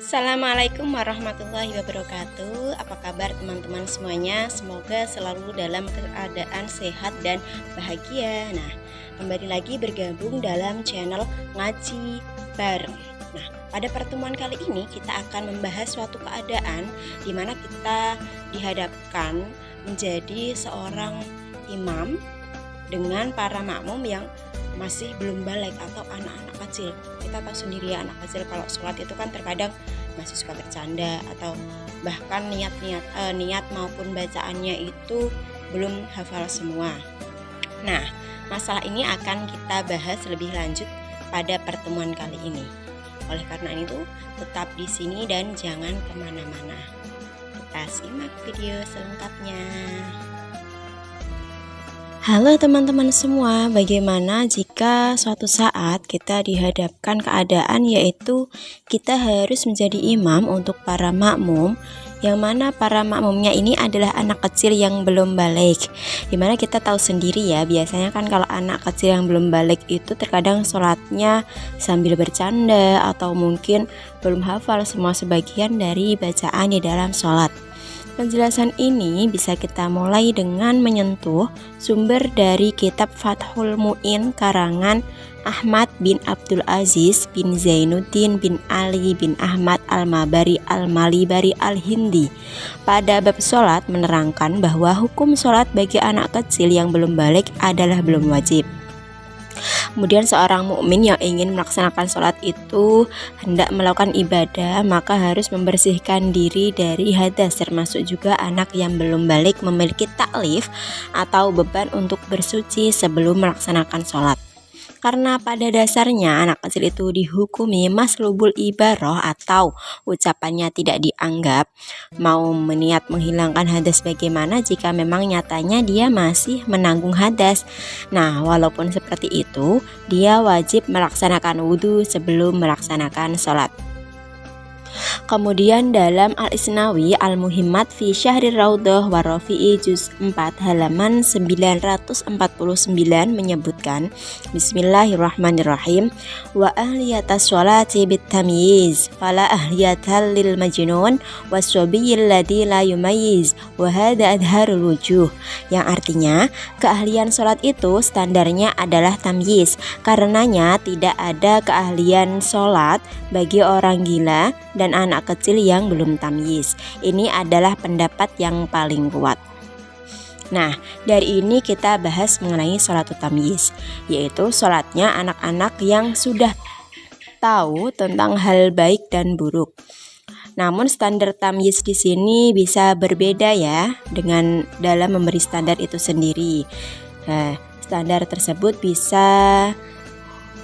Assalamualaikum warahmatullahi wabarakatuh. Apa kabar teman-teman semuanya? Semoga selalu dalam keadaan sehat dan bahagia. Nah, kembali lagi bergabung dalam channel Ngaji Bareng. Nah, pada pertemuan kali ini kita akan membahas suatu keadaan di mana kita dihadapkan menjadi seorang imam dengan para makmum yang masih belum balik atau anak-anak kecil. Kita tahu sendiri ya, anak kecil kalau sholat itu kan terkadang masih suka bercanda atau bahkan niat maupun bacaannya itu belum hafal semua. Nah, masalah ini akan kita bahas lebih lanjut pada pertemuan kali ini. Oleh karena itu, tetap di sini dan jangan kemana-mana. Kita simak video selengkapnya. Halo teman-teman semua, bagaimana jika suatu saat kita dihadapkan keadaan yaitu kita harus menjadi imam untuk para makmum, yang mana para makmumnya ini adalah anak kecil yang belum balik. Dimana kita tahu sendiri ya, biasanya kan kalau anak kecil yang belum balik itu terkadang sholatnya sambil bercanda atau mungkin belum hafal semua sebagian dari bacaan di dalam sholat. Penjelasan ini bisa kita mulai dengan menyentuh sumber dari kitab Fathul Mu'in karangan Ahmad bin Abdul Aziz bin Zainuddin bin Ali bin Ahmad al-Mabari al-Malibari al-Hindi. Pada bab sholat menerangkan bahwa hukum sholat bagi anak kecil yang belum balik adalah belum wajib. Kemudian seorang mukmin yang ingin melaksanakan sholat itu hendak melakukan ibadah, maka harus membersihkan diri dari hadas, termasuk juga anak yang belum balik memiliki taklif atau beban untuk bersuci sebelum melaksanakan sholat. Karena pada dasarnya anak kecil itu dihukumi maslubul ibaroh atau ucapannya tidak dianggap, mau meniat menghilangkan hadas bagaimana jika memang nyatanya dia masih menanggung hadas. Nah, walaupun seperti itu, dia wajib melaksanakan wudhu sebelum melaksanakan sholat. Kemudian dalam Al-Isnawi Al-Muhimmat fi Syahrir Raudhah wa Rafi'i juz 4 halaman 949 menyebutkan Bismillahirrahmanirrahim wa ahliyatas sholati bitamyiz fala ahliyatal lil majnun waswabiyil ladzi la yumayyiz wa hadza adharul wujuh, yang artinya keahlian sholat itu standarnya adalah tamyiz, karenanya tidak ada keahlian sholat bagi orang gila dan anak kecil yang belum tamyiz. Ini adalah pendapat yang paling kuat. Nah, dari ini kita bahas mengenai sholatul tamyiz, yaitu sholatnya anak-anak yang sudah tahu tentang hal baik dan buruk. Namun standar tamyiz di sini bisa berbeda ya dengan dalam memberi standar itu sendiri. Nah, standar tersebut bisa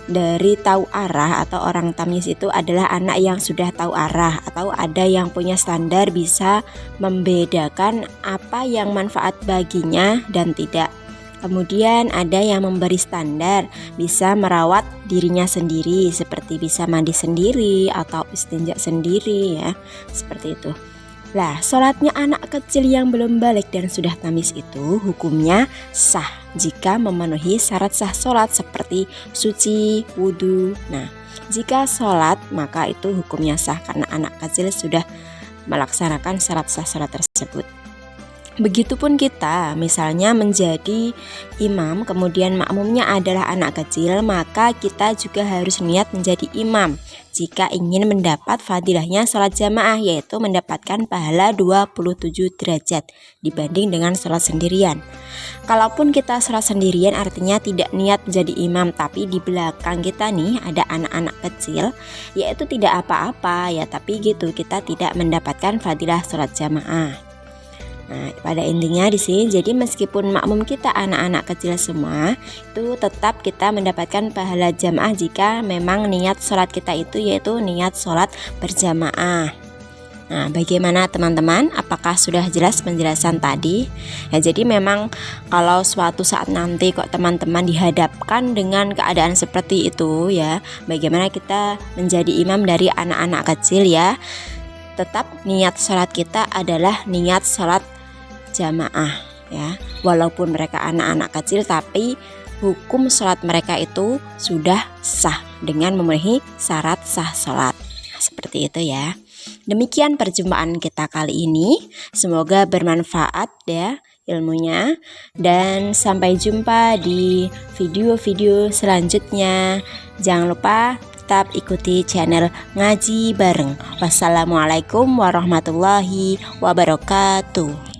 dari tahu arah atau orang tamyiz itu adalah anak yang sudah tahu arah, atau ada yang punya standar bisa membedakan apa yang manfaat baginya dan tidak. Kemudian ada yang memberi standar bisa merawat dirinya sendiri, seperti bisa mandi sendiri atau istinja sendiri ya, seperti itu. Lah, sholatnya anak kecil yang belum balik dan sudah tamyiz itu hukumnya sah jika memenuhi syarat sah sholat seperti suci, wudhu. Nah, jika sholat maka itu hukumnya sah karena anak kecil sudah melaksanakan syarat sah sholat tersebut. Begitupun kita misalnya menjadi imam kemudian makmumnya adalah anak kecil, maka kita juga harus niat menjadi imam jika ingin mendapat fadilahnya sholat jamaah, yaitu mendapatkan pahala 27 derajat dibanding dengan sholat sendirian. Kalaupun kita sholat sendirian artinya tidak niat menjadi imam, tapi di belakang kita nih ada anak-anak kecil, yaitu tidak apa-apa ya, tapi gitu kita tidak mendapatkan fadilah sholat jamaah. Nah, pada intinya di sini jadi meskipun makmum kita anak-anak kecil semua, itu tetap kita mendapatkan pahala jamaah jika memang niat sholat kita itu yaitu niat sholat berjamaah. Nah, bagaimana teman-teman? Apakah sudah jelas penjelasan tadi? Ya, jadi memang kalau suatu saat nanti kok teman-teman dihadapkan dengan keadaan seperti itu ya, bagaimana kita menjadi imam dari anak-anak kecil ya, tetap niat sholat kita adalah niat sholat jamaah ya, walaupun mereka anak-anak kecil tapi hukum sholat mereka itu sudah sah dengan memenuhi syarat sah sholat. Seperti itu ya. Demikian perjumpaan kita kali ini. Semoga bermanfaat ya ilmunya, dan sampai jumpa di video-video selanjutnya. Jangan lupa tetap ikuti channel Ngaji Bareng. Wassalamualaikum warahmatullahi wabarakatuh.